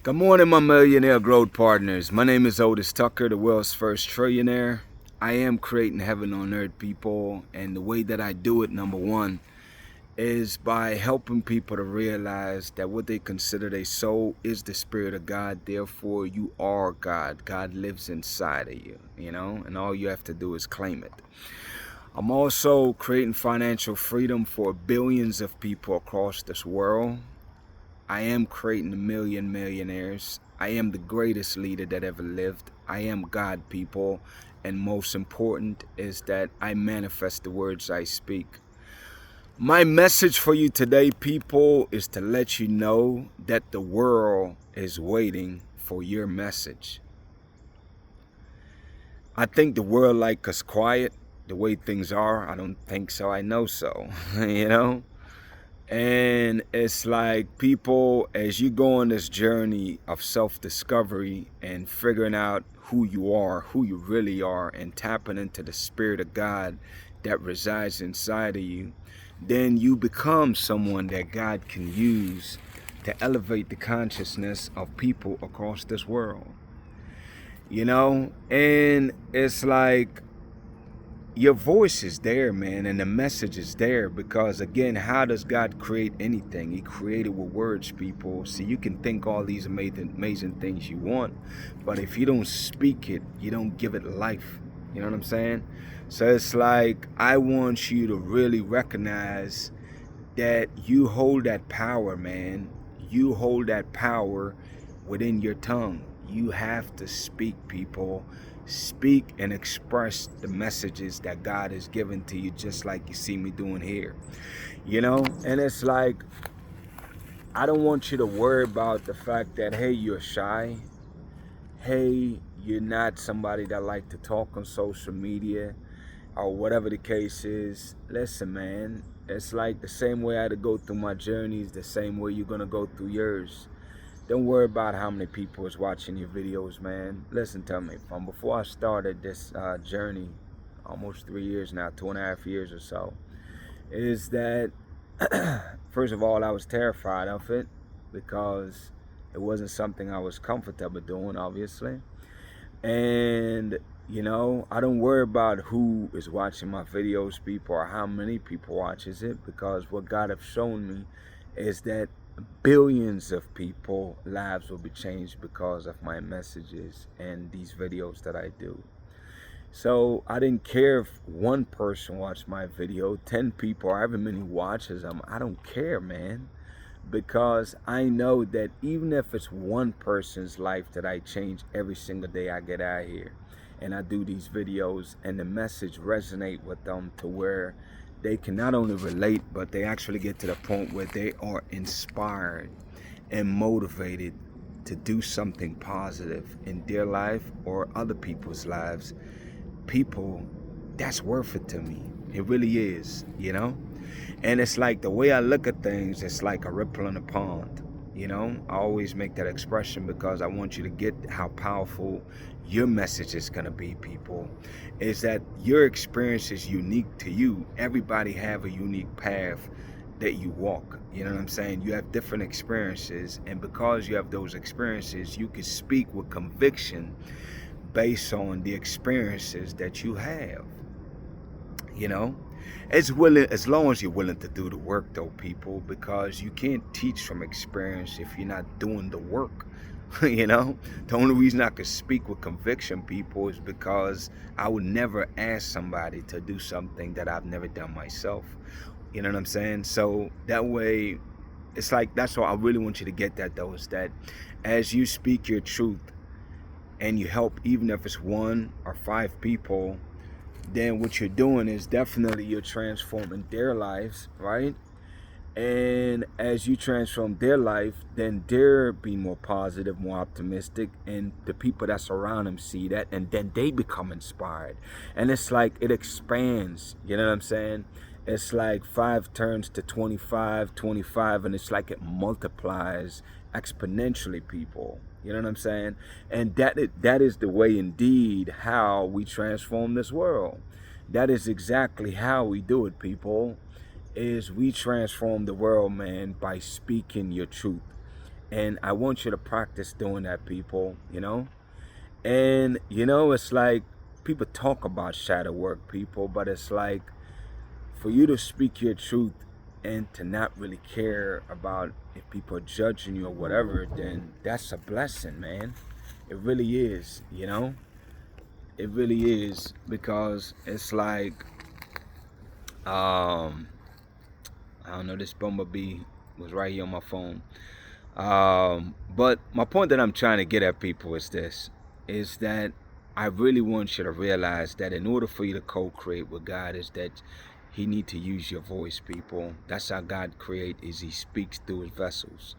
Good morning, my millionaire growth partners. My name is Otis Tucker, the world's first trillionaire. I am creating heaven on earth, people, and the way that I do it, number one, is by helping people to realize that what they consider their soul is the spirit of God. Therefore, you are God. God lives inside of you, and all you have to do is claim it. I'm also creating financial freedom for billions of people across this world. I am creating a million millionaires. I am the greatest leader that ever lived. I am God, people. And most important is that I manifest the words I speak. My message for you today, people, is to let you know that the world is waiting for your message. I think the world like us quiet, the way things are. I don't think so. I know so, And it's like, people, as you go on this journey of self-discovery and figuring out who you really are, and tapping into the spirit of God that resides inside of you, then you become someone that God can use to elevate the consciousness of people across this world. And it's like, your voice is there, man, and the message is there, because again, how does God create anything? He created with words, people. So you can think all these amazing things you want, but if you don't speak it, you don't give it life. You know what I'm saying? So it's like, I want you to really recognize that you hold that power, man. You hold that power within your tongue. You have to speak, people. Speak and express the messages that God has given to you, just like you see me doing here. And it's like, I don't want you to worry about the fact that, hey, you're shy. Hey, you're not somebody that like to talk on social media, or whatever the case is. Listen, man, it's like the same way I had to go through my journeys, the same way you're gonna go through yours. Don't worry about how many people is watching your videos, man. Listen to me. From before I started this journey, almost 3 years now, 2.5 years or so, is that first of all, I was terrified of it, because it wasn't something I was comfortable doing, obviously. And I don't worry about who is watching my videos, people, or how many people watches it, because what God have shown me is that billions of people lives will be changed because of my messages and these videos that I do. So I didn't care if one person watched my video, 10 people, or however many watches them. I don't care, man, because I know that even if it's one person's life that I change every single day I get out here and I do these videos, and the message resonate with them to where they can not only relate, but they actually get to the point where they are inspired and motivated to do something positive in their life or other people's lives. People, that's worth it to me. It really is. And it's like, the way I look at things, it's like a ripple in a pond. I always make that expression because I want you to get how powerful your message is going to be, people. Is that your experience is unique to you. Everybody have a unique path that you walk. You know what I'm saying? You have different experiences, and because you have those experiences, you can speak with conviction based on the experiences that you have. you know as long as you're willing to do the work, though, people, because you can't teach from experience if you're not doing the work. The only reason I could speak with conviction, people, is because I would never ask somebody to do something that I've never done myself. You know what I'm saying? So that way, it's like, that's why I really want you to get that, though, is that as you speak your truth and you help, even if it's 1 or 5 people, then what you're doing is definitely you're transforming their lives, right? And as you transform their life, then they're being more positive, more optimistic, and the people that surround them see that, and then they become inspired. And it's like it expands, you know what I'm saying? It's like 5 turns to 25, 25, and it's like it multiplies exponentially, people. You know what I'm saying? And that is the way, indeed, how we transform this world. That is exactly how we do it, people. Is we transform the world, man, by speaking your truth And I want you to practice doing that, people, you know? And, you know, it's like people talk about shadow work, people, but it's like for you to speak your truth and to not really care about if people are judging you or whatever, then that's a blessing, man. It really is, you know? It really is, because it's like, um, I don't know, this bumblebee was right here on my phone. But my point that I'm trying to get at, people, is this, is that I really want you to realize that in order for you to co-create with God, is that he need to use your voice, people. That's how God create, is he speaks through his vessels.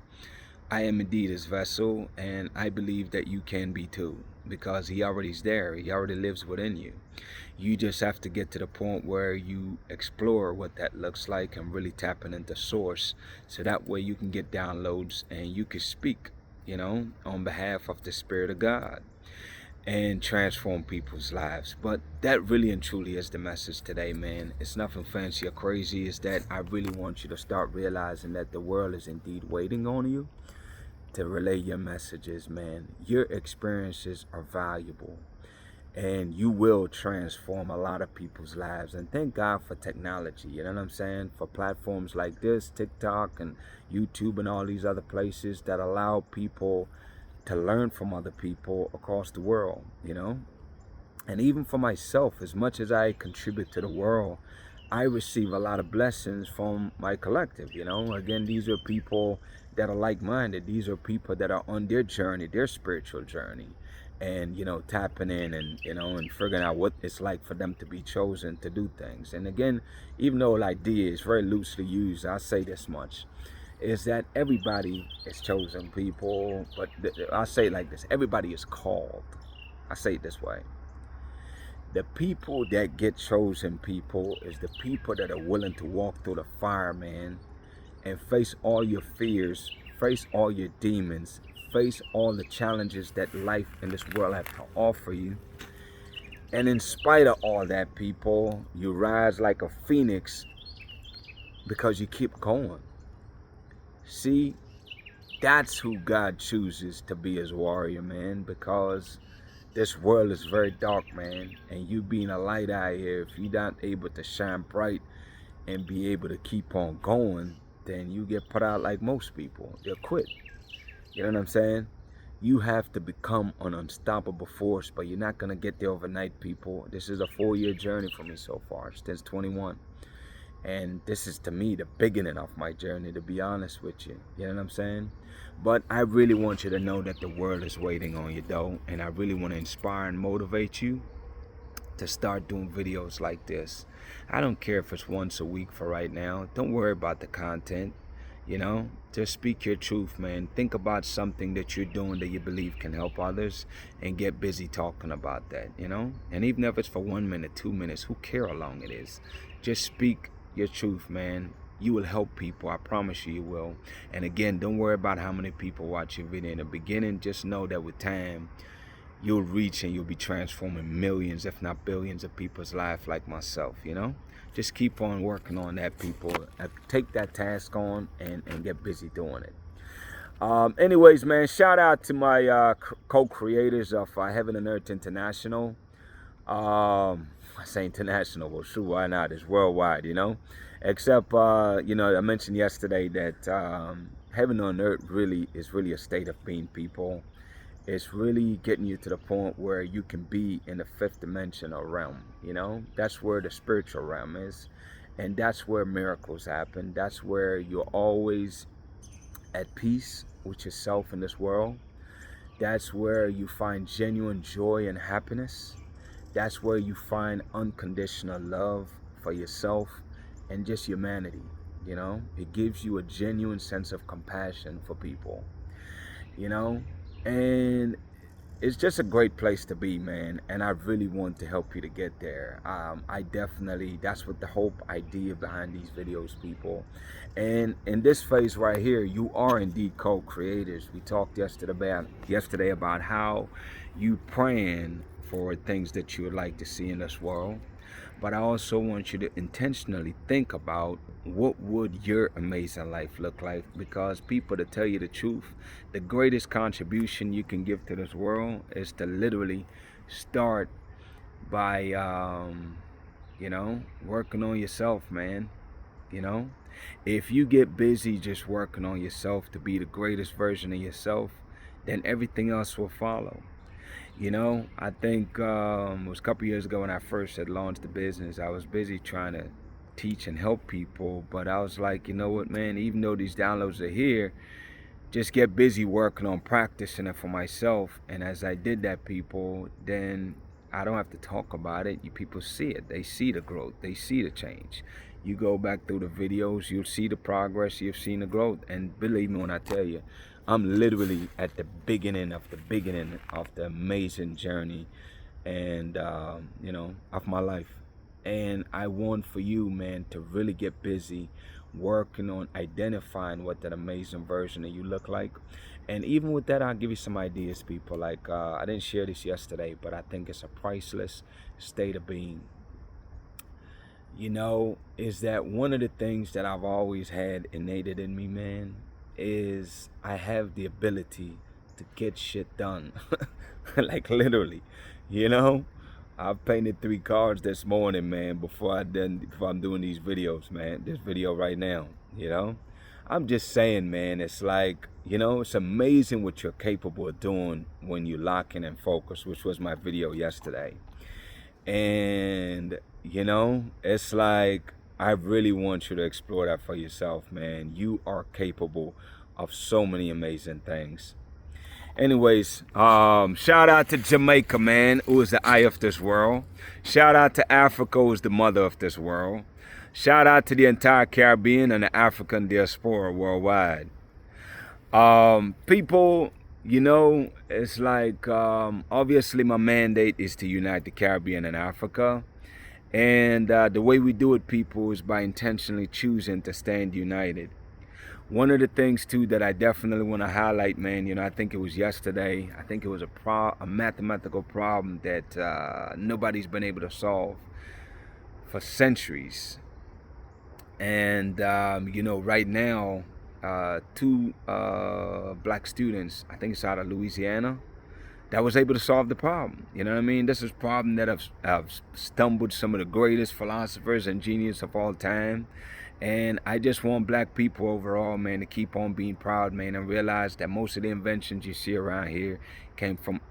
I am indeed his vessel, and I believe that you can be too, because he already's there. He already lives within you. You just have to get to the point where you explore what that looks like and really tapping into source, so that way you can get downloads and you can speak, you know, on behalf of the Spirit of God and transform people's lives. But that really and truly is the message today, man. It's nothing fancy or crazy. It's that I really want you to start realizing that the world is indeed waiting on you to relay your messages, man. Your experiences are valuable, and you will transform a lot of people's lives. And thank God for technology, you know what I'm saying? For platforms like this, TikTok and YouTube and all these other places that allow people to learn from other people across the world, you know? And even for myself, as much as I contribute to the world, I receive a lot of blessings from my collective, you know? Again, these are people that are like-minded. These are people that are on their journey, their spiritual journey, and, you know, tapping in and, you know, and figuring out what it's like for them to be chosen to do things. And again, even though idea is very loosely used, I'll say this much, is that everybody is chosen, people, but I'll say it like this: everybody is called. I say it this way: the people that get chosen, people, is the people that are willing to walk through the fire, man, and face all your fears, face all your demons, face all the challenges that life in this world have to offer you. And in spite of all that, people, you rise like a phoenix because you keep going. See, that's who God chooses to be his warrior, man, because this world is very dark, man, and you being a light out here, if you're not able to shine bright and be able to keep on going, then you get put out like most people. They'll quit. You know what I'm saying? You have to become an unstoppable force, but you're not going to get there overnight, people. This is a 4-year journey for me so far, since 21. And this is, to me, the beginning of my journey, to be honest with you. You know what I'm saying? But I really want you to know that the world is waiting on you, though. And I really want to inspire and motivate you to start doing videos like this. I don't care if it's once a week for right now. Don't worry about the content. You know, just speak your truth, man. Think about something that you're doing that you believe can help others, and get busy talking about that, you know? And even if it's for 1 minute, 2 minutes, who care how long it is? Just speak your truth, man. You will help people. I promise you, you will. And again, don't worry about how many people watch your video in the beginning. Just know that with time, you'll reach and you'll be transforming millions, if not billions, of people's life, like myself, you know? Just keep on working on that, people. Take that task on and get busy doing it. Anyways, man, shout out to my co-creators of Heaven and Earth International. I say international, well, shoot, why not? It's worldwide, you know? Except, you know, I mentioned yesterday that Heaven on Earth really is really a state of being, people. It's really getting you to the point where you can be in the 5th dimensional realm, you know? That's where the spiritual realm is. And that's where miracles happen. That's where you're always at peace with yourself in this world. That's where you find genuine joy and happiness. That's where you find unconditional love for yourself and just humanity, you know? It gives you a genuine sense of compassion for people, you know? And it's just a great place to be, man. And I really want to help you to get there. I definitely, that's what the whole idea behind these videos, people. And in this phase right here, you are indeed co-creators. We talked yesterday about how you praying for things that you would like to see in this world. but I also want you to intentionally think about what would your amazing life look like, because people, to tell you the truth, the greatest contribution you can give to this world is to literally start by working on yourself, man. you know if you get busy just working on yourself to be the greatest version of yourself, then everything else will follow. I think it was a couple years ago when I first had launched the business. I was busy trying to teach and help people, but I was like, you know what, man, even though these downloads are here, just get busy working on practicing it for myself. And as I did that, people, then I don't have to talk about it. You people see it. They see the growth. They see the change. You go back through the videos, you'll see the progress. You've seen the growth. And believe me when I tell you, I'm literally at the beginning of the amazing journey and of my life. And I want for you, man, to really get busy working on identifying what that amazing version of you look like. And even with that, I'll give you some ideas, people. Like, I didn't share this yesterday, but I think it's a priceless state of being. Is that one of the things that I've always had innated in me, man, is I have the ability to get shit done. Like, literally, you know? I've painted 3 cars this morning, man, before I'm doing these videos, man. This video right now, I'm just saying, man, it's like, it's amazing what you're capable of doing when you lock in and focus, which was my video yesterday. And, it's like, I really want you to explore that for yourself, man. You are capable of so many amazing things. Anyways, shout out to Jamaica, man, who is the eye of this world. Shout out to Africa, who is the mother of this world. Shout out to the entire Caribbean and the African diaspora worldwide. People, it's like, obviously my mandate is to unite the Caribbean and Africa. And the way we do it, people, is by intentionally choosing to stand united. One of the things, too, that I definitely want to highlight, man, I think it was yesterday. I think it was a mathematical problem that nobody's been able to solve for centuries. And, right now, 2 black students, I think it's out of Louisiana, that was able to solve the problem. You know what I mean? This is a problem that have stumbled some of the greatest philosophers and geniuses of all time. And I just want black people overall, man, to keep on being proud, man, and realize that most of the inventions you see around here came from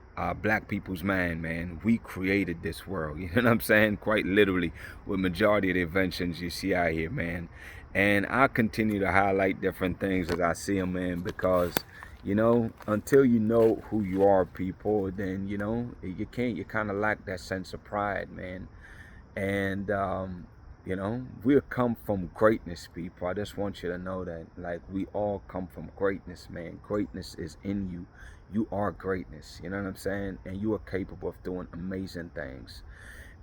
black people's mind, man. We created this world, you know what I'm saying? Quite literally, with majority of the inventions you see out here, man. And I'll continue to highlight different things as I see them, man, because, until you know who you are, people, then, you kind of lack that sense of pride, man. And, we come from greatness, people. I just want you to know that, like, we all come from greatness, man. Greatness is in you. You are greatness, you know what I'm saying? And you are capable of doing amazing things.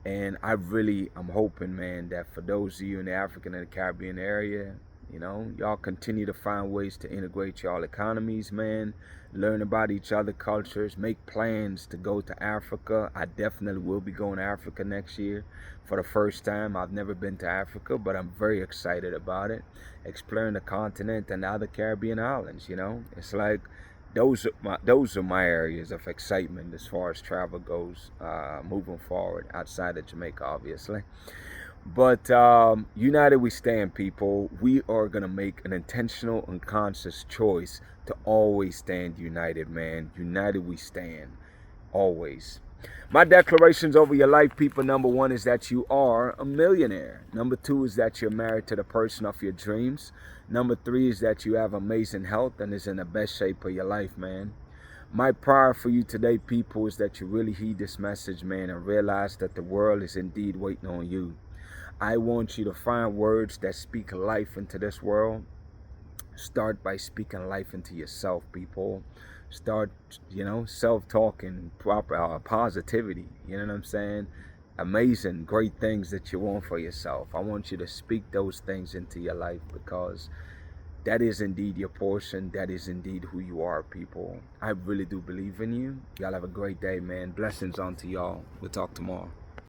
And I'm hoping, man, that for those of you in the African and the Caribbean area, y'all continue to find ways to integrate y'all economies, man. Learn about each other cultures. Make plans to go to Africa. I definitely will be going to Africa next year for the first time. I've never been to Africa, but I'm very excited about it. Exploring the continent and the other Caribbean islands, It's like those are my areas of excitement as far as travel goes, moving forward outside of Jamaica, obviously. But united we stand, people. We are going to make an intentional and conscious choice to always stand united, man. United we stand, always. My declarations over your life, people: number 1 is that you are a millionaire. Number 2 is that you're married to the person of your dreams. Number 3 is that you have amazing health and is in the best shape of your life, man. My prayer for you today, people, is that you really heed this message, man, and realize that the world is indeed waiting on you. I want you to find words that speak life into this world. Start by speaking life into yourself, people. Start, self-talking, proper positivity. You know what I'm saying? Amazing, great things that you want for yourself. I want you to speak those things into your life, because that is indeed your portion. That is indeed who you are, people. I really do believe in you. Y'all have a great day, man. Blessings on to y'all. We'll talk tomorrow.